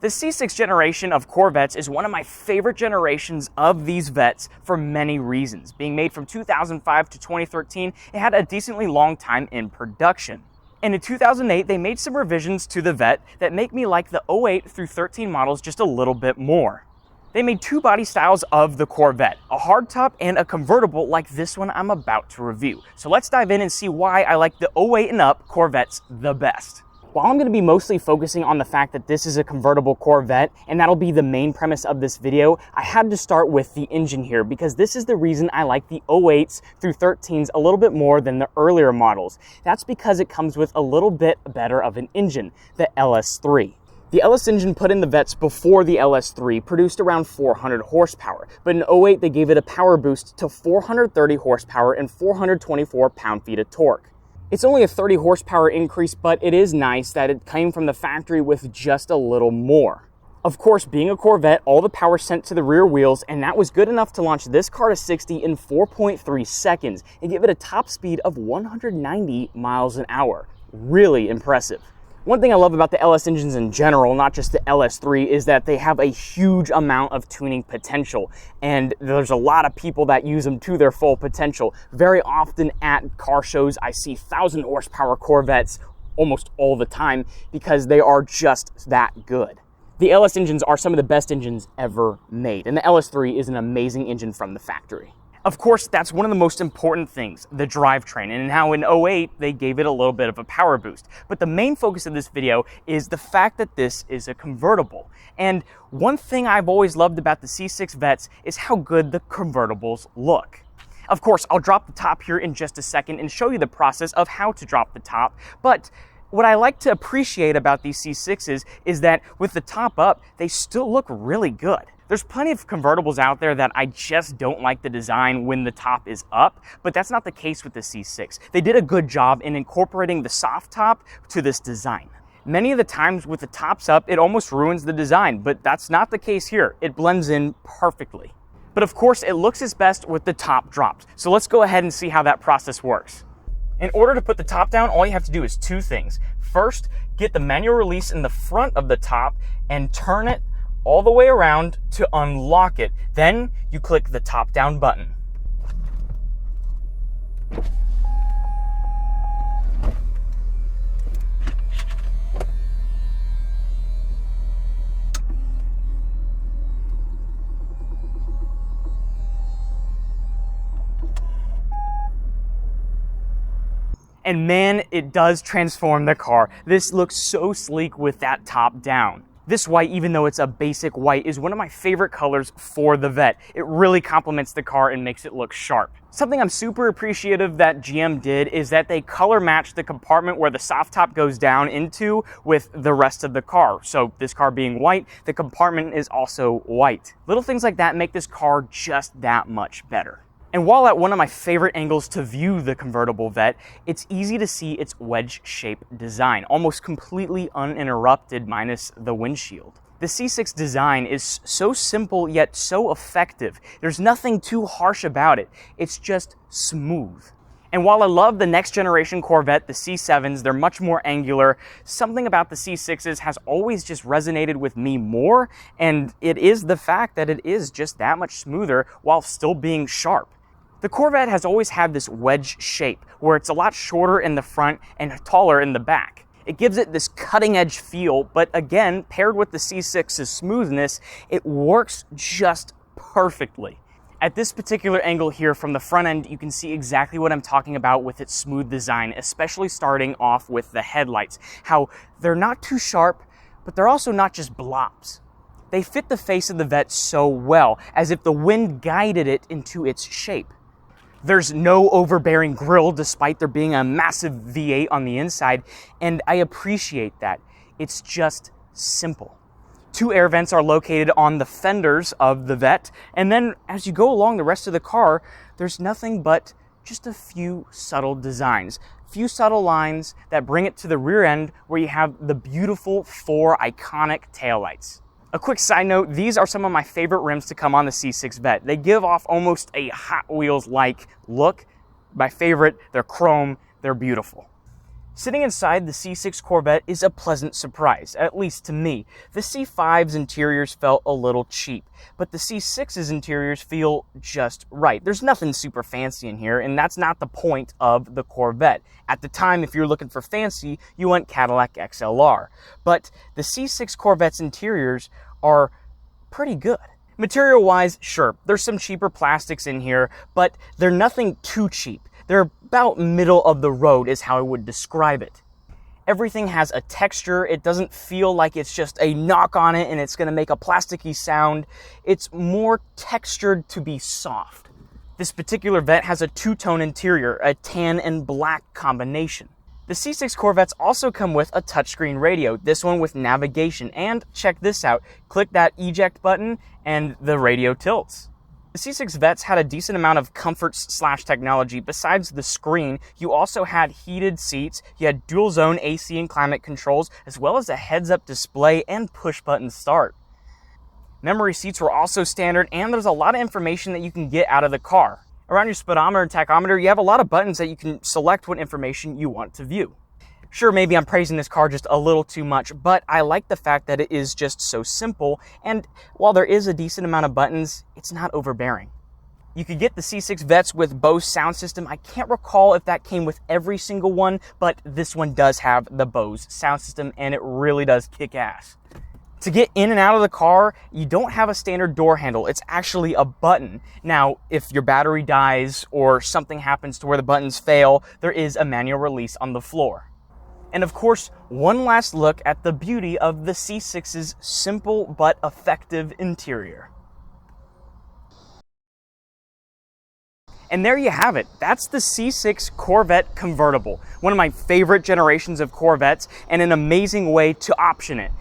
The C6 generation of Corvettes is one of my favorite generations of these Vettes for many reasons. Being made from 2005 to 2013, it had a decently long time in production. And in 2008, they made some revisions to the Vette that make me like the 08 through 13 models just a little bit more. They made two body styles of the Corvette, a hardtop and a convertible like this one I'm about to review. So let's dive in and see why I like the 08 and up Corvettes the best. While I'm going to be mostly focusing on the fact that this is a convertible Corvette, and that'll be the main premise of this video, I had to start with the engine here because this is the reason I like the 08s through 13s a little bit more than the earlier models. That's because it comes with a little bit better of an engine, the LS3. The LS engine put in the Vettes before the LS3 produced around 400 horsepower, but in 08 they gave it a power boost to 430 horsepower and 424 pound-feet of torque. It's only a 30 horsepower increase, but it is nice that it came from the factory with just a little more. Of course, being a Corvette, all the power sent to the rear wheels, and that was good enough to launch this car to 60 in 4.3 seconds and give it a top speed of 190 miles an hour. Really impressive. One thing I love about the LS engines in general, not just the LS3, is that they have a huge amount of tuning potential. And there's a lot of people that use them to their full potential. Very often at car shows, I see 1,000 horsepower Corvettes almost all the time because they are just that good. The LS engines are some of the best engines ever made, and the LS3 is an amazing engine from the factory. Of course, that's one of the most important things, the drivetrain, and how in 08 they gave it a little bit of a power boost. But the main focus of this video is the fact that this is a convertible. And one thing I've always loved about the C6 Vettes is how good the convertibles look. Of course, I'll drop the top here in just a second and show you the process of how to drop the top, but what I like to appreciate about these C6s is that with the top up, they still look really good. There's plenty of convertibles out there that I just don't like the design when the top is up, but that's not the case with the C6. They did a good job in incorporating the soft top to this design. Many of the times with the tops up, it almost ruins the design, but that's not the case here. It blends in perfectly. But of course, it looks its best with the top dropped. So let's go ahead and see how that process works. In order to put the top down, all you have to do is two things. First, get the manual release in the front of the top and turn it all the way around to unlock it. Then you click the top down button. And man, it does transform the car. This looks so sleek with that top down. This white, even though it's a basic white, is one of my favorite colors for the Vette. It really complements the car and makes it look sharp. Something I'm super appreciative that GM did is that they color matched the compartment where the soft top goes down into with the rest of the car. So this car being white, the compartment is also white. Little things like that make this car just that much better. And while at one of my favorite angles to view the convertible Vette, it's easy to see its wedge-shaped design, almost completely uninterrupted minus the windshield. The C6 design is so simple yet so effective. There's nothing too harsh about it. It's just smooth. And while I love the next generation Corvette, the C7s, they're much more angular, something about the C6s has always just resonated with me more, and it is the fact that it is just that much smoother while still being sharp. The Corvette has always had this wedge shape, where it's a lot shorter in the front and taller in the back. It gives it this cutting-edge feel, but again, paired with the C6's smoothness, it works just perfectly. At this particular angle here from the front end, you can see exactly what I'm talking about with its smooth design, especially starting off with the headlights. How they're not too sharp, but they're also not just blobs. They fit the face of the Vette so well, as if the wind guided it into its shape. There's no overbearing grille despite there being a massive V8 on the inside, and I appreciate that. It's just simple. Two air vents are located on the fenders of the Vette, and then as you go along the rest of the car, there's nothing but just a few subtle designs. Few subtle lines that bring it to the rear end where you have the beautiful four iconic taillights. A quick side note, these are some of my favorite rims to come on the C6 Vette. They give off almost a Hot Wheels-like look. My favorite, they're chrome, they're beautiful. Sitting inside the C6 Corvette is a pleasant surprise, at least to me. The C5's interiors felt a little cheap, but the C6's interiors feel just right. There's nothing super fancy in here, and that's not the point of the Corvette. At the time, if you're looking for fancy, you went Cadillac XLR. But the C6 Corvette's interiors are pretty good. Material-wise, sure, there's some cheaper plastics in here, but they're nothing too cheap. They're about middle of the road is how I would describe it. Everything has a texture. It doesn't feel like it's just a knock on it and it's going to make a plasticky sound. It's more textured to be soft. This particular Vette has a two-tone interior, a tan and black combination. The C6 Corvettes also come with a touchscreen radio, this one with navigation, and check this out, click that eject button and the radio tilts. The C6 Vettes had a decent amount of comforts/technology. Besides the screen, you also had heated seats, you had dual zone AC and climate controls, as well as a heads-up display and push-button start. Memory seats were also standard, and there's a lot of information that you can get out of the car. Around your speedometer and tachometer, you have a lot of buttons that you can select what information you want to view. Sure, maybe I'm praising this car just a little too much, but I like the fact that it is just so simple, and while there is a decent amount of buttons, it's not overbearing. You could get the C6 Vettes with Bose sound system. I can't recall if that came with every single one, but this one does have the Bose sound system, and it really does kick ass. To get in and out of the car, you don't have a standard door handle. It's actually a button. Now, if your battery dies or something happens to where the buttons fail, there is a manual release on the floor. And of course, one last look at the beauty of the C6's simple but effective interior. And there you have it. That's the C6 Corvette Convertible, one of my favorite generations of Corvettes, and an amazing way to option it.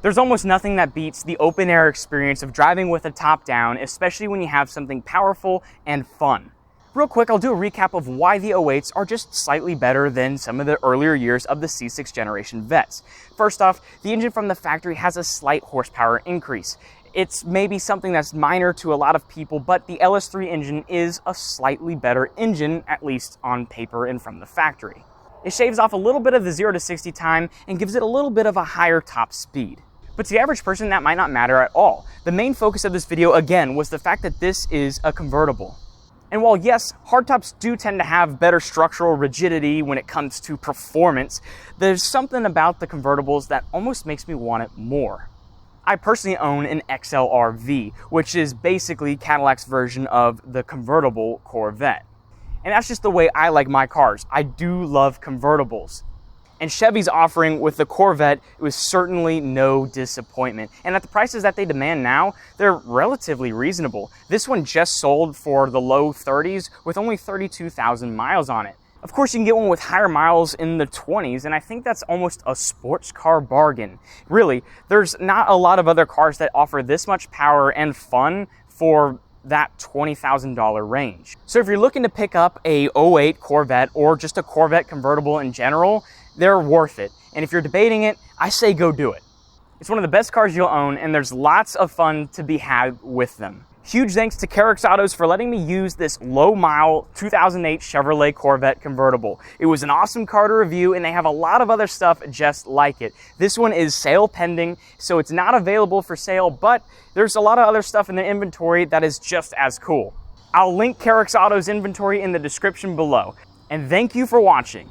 There's almost nothing that beats the open-air experience of driving with a top down, especially when you have something powerful and fun. Real quick, I'll do a recap of why the 08s are just slightly better than some of the earlier years of the C6 generation Vettes. First off, the engine from the factory has a slight horsepower increase. It's maybe something that's minor to a lot of people, but the LS3 engine is a slightly better engine, at least on paper and from the factory. It shaves off a little bit of the 0 to 60 time and gives it a little bit of a higher top speed. But to the average person, that might not matter at all. The main focus of this video, again, was the fact that this is a convertible. And while yes, hardtops do tend to have better structural rigidity when it comes to performance, there's something about the convertibles that almost makes me want it more. I personally own an XLR-V, which is basically Cadillac's version of the convertible Corvette. And that's just the way I like my cars. I do love convertibles. And Chevy's offering with the Corvette, it was certainly no disappointment. And at the prices that they demand now, they're relatively reasonable. This one just sold for the low 30s with only 32,000 miles on it. Of course, you can get one with higher miles in the 20s, and I think that's almost a sports car bargain. Really, there's not a lot of other cars that offer this much power and fun for that $20,000 range. So if you're looking to pick up a 08 Corvette or just a Corvette convertible in general, they're worth it. And if you're debating it, I say go do it. It's one of the best cars you'll own, and there's lots of fun to be had with them. Huge thanks to Carrick Autos for letting me use this low-mile 2008 Chevrolet Corvette convertible. It was an awesome car to review, and they have a lot of other stuff just like it. This one is sale pending, so it's not available for sale, but there's a lot of other stuff in the inventory that is just as cool. I'll link Carrick Autos inventory in the description below. And thank you for watching.